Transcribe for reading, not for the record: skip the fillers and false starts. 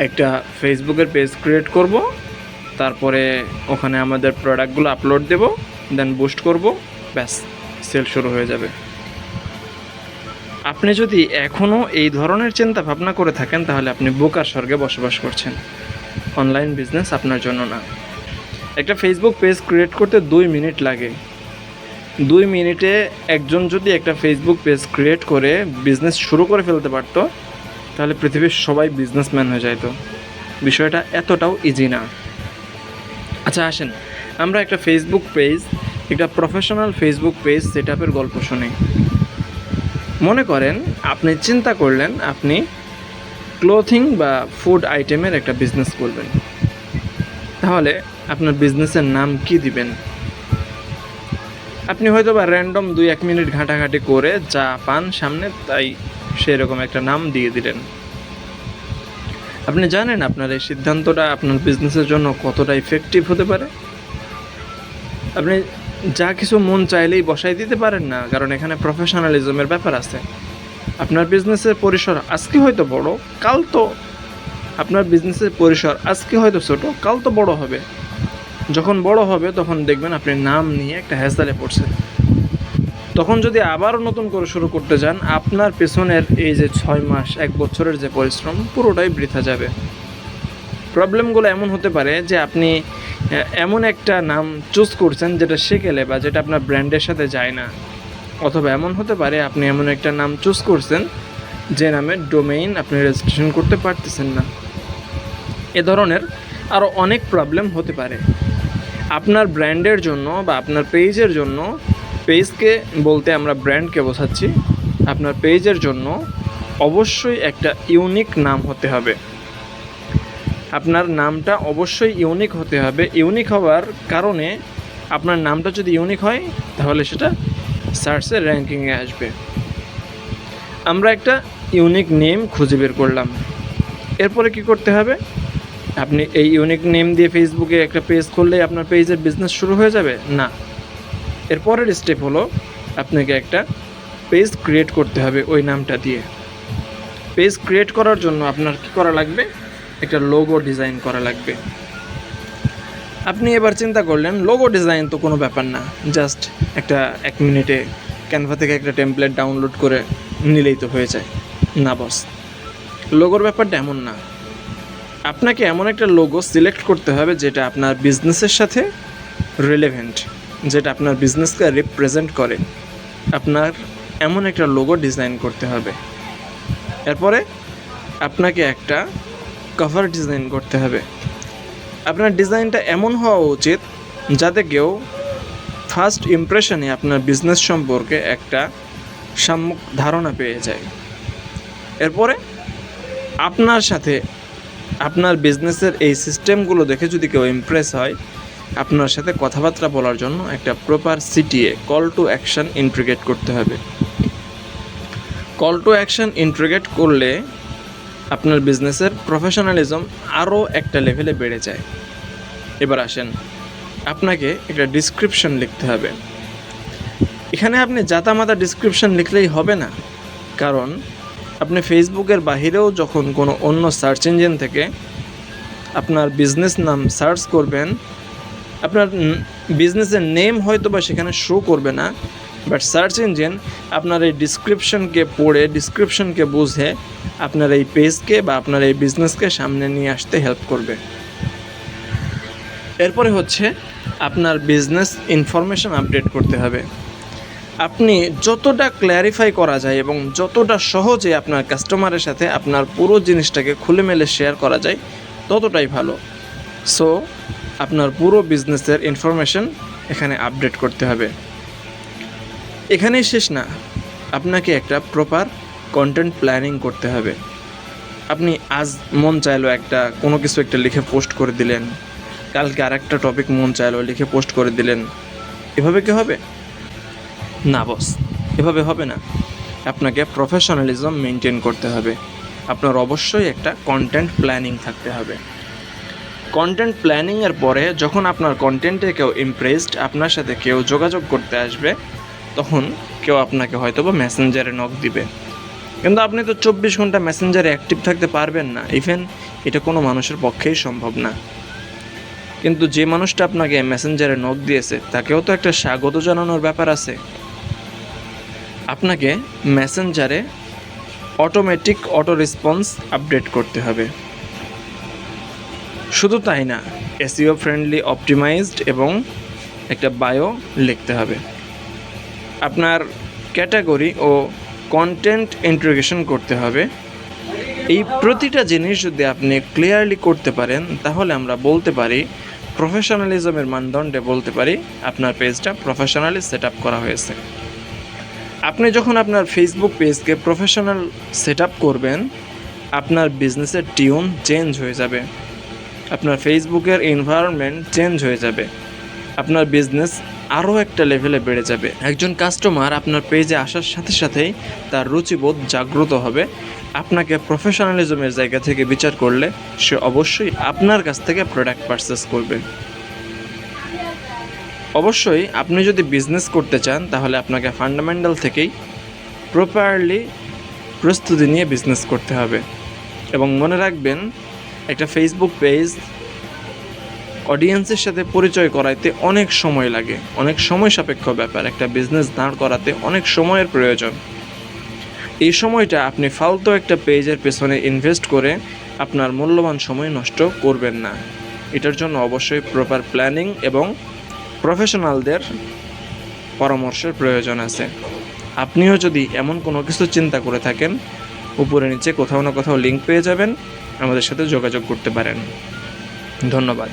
একটা ফেসবুকের page create করব, তারপরে ওখানে আমাদের প্রোডাক্টগুলো আপলোড দেব, দেন বুস্ট করব, ব্যাস সেল শুরু হয়ে যাবে। আপনি যদি এখনও এই ধরনের চিন্তা ভাবনা করে থাকেন তাহলে আপনি বোকার স্বর্গে বসবাস করছেন। অনলাইন বিজনেস আপনার জন্য না। একটা ফেসবুক পেজ ক্রিয়েট করতে 2 মিনিট লাগে। 2 মিনিটে একজন যদি একটা ফেসবুক পেজ ক্রিয়েট করে বিজনেস শুরু করে ফেলতে পারতো তাহলে পৃথিবীর সবাই বিজনেসম্যান হয়ে যেত। বিষয়টা এতটাও ইজি না। আচ্ছা আসেন আমরা একটা ফেসবুক পেজ, একটা প্রফেশনাল ফেসবুক পেজ সেট আপের গল্প শুনি। মনে করেন আপনি চিন্তা করলেন আপনি ক্লোথিং বা ফুড আইটেমের একটা বিজনেস করবেন। তাহলে আপনার বিজনেসের নাম কি দিবেন? আপনি হয়তো বা র্যান্ডম 2-1 মিনিট ঘাঁটাঘাঁটি করে যা পান সামনে তাই সেরকম একটা নাম দিয়ে দিলেন। আপনি জানেন আপনার এই সিদ্ধান্তটা আপনার বিজনেসের জন্য কতটা ইফেক্টিভ হতে পারে? আপনি যা কিছু মন চাইলেই বসাই দিতে পারেন না, কারণ এখানে প্রফেশনালিজমের ব্যাপার আছে। আপনার বিজনেসের পরিসর আজকে হয়তো বড়, কাল তো আপনার বিজনেসের পরিসর আজকে হয়তো ছোট, কাল তো বড় হবে। যখন বড় হবে তখন দেখবেন আপনি নাম নিয়ে একটা হ্যাসেলে পড়ছেন। তখন যদি আবারও নতুন করে শুরু করতে যান, আপনার পেছনের এই যে 6 মাস 1 বছরের যে পরিশ্রম পুরোটাই বৃথা যাবে। প্রবলেমগুলো এমন হতে পারে যে আপনি এমন একটা নাম চুজ করছেন যেটা সেকেলে বা যেটা আপনার ব্র্যান্ডের সাথে যায় না, অথবা এমন হতে পারে আপনি এমন একটা নাম চুজ করছেন যে নামের ডোমেইন আপনি রেজিস্ট্রেশন করতে পারতেছেন না। এ ধরনের আরও অনেক প্রবলেম হতে পারে। আপনার ব্র্যান্ডের জন্য বা আপনার পেজের জন্য, পেজকে বলতে আমরা ব্র্যান্ডকে বোঝাচ্ছি, আপনার পেজের জন্য অবশ্যই একটা ইউনিক নাম হতে হবে। আপনার নামটা অবশ্যই ইউনিক হতে হবে। ইউনিক হওয়ার কারণে আপনার নামটা যদি ইউনিক হয় তাহলে সেটা সার্চের র্যাঙ্কিংয়ে আসবে। আমরা একটা ইউনিক নেম খুঁজে বের করলাম। এরপরে কি করতে হবে? আপনি এই ইউনিক নেম দিয়ে ফেসবুকে একটা পেজ করলেই আপনার পেজের বিজনেস শুরু হয়ে যাবে না। এরপরের স্টেপ হলো আপনাকে একটা পেজ ক্রিয়েট করতে হবে ওই নামটা দিয়ে। পেজ ক্রিয়েট করার জন্য আপনার কী করা লাগবে? একটা লোগো ডিজাইন করা লাগবে। আপনি এবার চিন্তা করলেন লোগো ডিজাইন তো কোনো ব্যাপার না, জাস্ট একটা 1 মিনিটে ক্যানভা থেকে একটা টেমপ্লেট ডাউনলোড করে নিলেই তো হয়ে যায়। না বস, লোগোর ব্যাপারটা এমন না। আপনাকে এমন একটা লোগো সিলেক্ট করতে হবে যেটা আপনার বিজনেসের সাথে রিলেভেন্ট, যেটা আপনার বিজনেসকে রিপ্রেজেন্ট করে। আপনার এমন একটা লোগো ডিজাইন করতে হবে। এরপরে আপনাকে একটা কভার ডিজাইন করতে হবে। আপনার ডিজাইনটা এমন হওয়া উচিত যাতে কেউ ফার্স্ট ইমপ্রেশনে আপনার বিজনেস সম্পর্কে একটা সম্যক ধারণা পেয়ে যায়। এরপরে আপনার সাথে আপনার বিজনেসের এই সিস্টেমগুলো দেখে যদি কেউ ইমপ্রেস হয়, আপনার সাথে কথাবার্তা বলার জন্য একটা proper CTA, call to action integrate করতে হবে। কল টু অ্যাকশান ইন্টিগ্রেট করলে আপনার বিজনেসের প্রফেশনালিজম আরও একটা লেভেলে বেড়ে যায়। এবার আসেন, আপনাকে একটা ডিসক্রিপশন লিখতে হবে। এখানে আপনি জাতামাতা ডিসক্রিপশন লিখলেই হবে না, কারণ আপনি ফেসবুকের বাহিরেও যখন কোনো অন্য সার্চ ইঞ্জিন থেকে আপনার বিজনেস নাম সার্চ করবেন, আপনার বিজনেসের নেম হয়তো বা সেখানে শো করবে না, বাট সার্চ ইঞ্জিন আপনার এই ডিসক্রিপশনকে পড়ে, ডিসক্রিপশনকে বুঝে আপনার এই পেজকে বা আপনার এই বিজনেসকে সামনে নিয়ে আসতে হেল্প করবে। এরপরে হচ্ছে আপনার বিজনেস ইনফরমেশন আপডেট করতে হবে। আপনি যতটা ক্ল্যারিফাই করা যায় এবং যতটা সহজে আপনার কাস্টমারের সাথে আপনার পুরো জিনিসটাকে খুলে মেলে শেয়ার করা যায় ততটাই ভালো। সো আপনার পুরো বিজনেসের ইনফরমেশন এখানে আপডেট করতে হবে। এখানেই শেষ না, আপনাকে একটা প্রপার কন্টেন্ট প্ল্যানিং করতে হবে। আপনি আজ মন চাইলো একটা কোনো কিছু একটা লিখে পোস্ট করে দিলেন, কালকে আরেকটা টপিক মন চাইলো লিখে পোস্ট করে দিলেন, এভাবে কি হবে? না বস, এভাবে হবে না। আপনাকে প্রফেশনালিজম মেনটেন করতে হবে। আপনার অবশ্যই একটা কন্টেন্ট প্ল্যানিং থাকতে হবে। কন্টেন্ট প্ল্যানিংয়ের পরে যখন আপনার কন্টেন্টে কেউ ইমপ্রেসড, আপনার সাথে কেউ যোগাযোগ করতে আসবে, তখন কেউ আপনাকে হয়তো বা মেসেঞ্জারে নক দিবে। কিন্তু আপনি তো 24 ঘন্টা মেসেঞ্জারে অ্যাক্টিভ থাকতে পারবেন না। ইভেন এটা কোনো মানুষের পক্ষেই সম্ভব না। কিন্তু যে মানুষটা আপনাকে মেসেঞ্জারে নক দিয়েছে তাকেও তো একটা স্বাগত জানানোর ব্যাপার আছে। আপনাকে মেসেঞ্জারে অটোমেটিক অটো রেসপন্স আপডেট করতে হবে। শুধু তাই না, এসইও ফ্রেন্ডলি, অপটিমাইজড এবং একটা বায়ো লিখতে হবে। আপনার ক্যাটাগরি ও কন্টেন্ট ইন্টিগ্রেশন করতে হবে। এই প্রতিটা জিনিস যদি আপনি ক্লিয়ারলি করতে পারেন তাহলে আমরা বলতে পারি, প্রফেশনালিজমের মানদণ্ডে বলতে পারি আপনার পেজটা প্রফেশনালি সেট আপ করা হয়েছে। আপনি যখন আপনার ফেসবুক পেজকে প্রফেশনাল সেট আপ করবেন, আপনার বিজনেসের টিউন চেঞ্জ হয়ে যাবে, আপনার ফেসবুকের এনভায়রনমেন্ট চেঞ্জ হয়ে যাবে, আপনার বিজনেস আরও একটা লেভেলে বেড়ে যাবে। একজন কাস্টমার আপনার পেজে আসার সাথে সাথেই তার রুচিবোধ জাগ্রত হবে। আপনাকে প্রফেশনালিজমের জায়গা থেকে বিচার করলে সে অবশ্যই আপনার কাছ থেকে প্রোডাক্ট পারচেস করবে। অবশ্যই আপনি যদি বিজনেস করতে চান তাহলে আপনাকে ফান্ডামেন্টাল থেকেই প্রপারলি প্রস্তুতি নিয়ে বিজনেস করতে হবে। এবং মনে রাখবেন, একটা ফেসবুক পেজ অডিয়েন্সের সাথে পরিচয় করাইতে অনেক সময় লাগে, অনেক সময় সাপেক্ষ ব্যাপার। একটা বিজনেস দাঁড় করাতে অনেক সময়ের প্রয়োজন। এই সময়টা আপনি ফালতু একটা পেজের পেছনে ইনভেস্ট করে আপনার মূল্যবান সময় নষ্ট করবেন না। এটার জন্য অবশ্যই প্রপার প্ল্যানিং এবং প্রফেশনালদের পরামর্শের প্রয়োজন আছে। আপনিও যদি এমন কোনো কিছু চিন্তা করে থাকেন, উপরে নিচে কোথাও না কোথাও লিঙ্ক পেয়ে যাবেন, আমাদের সাথে যোগাযোগ করতে পারেন। ধন্যবাদ।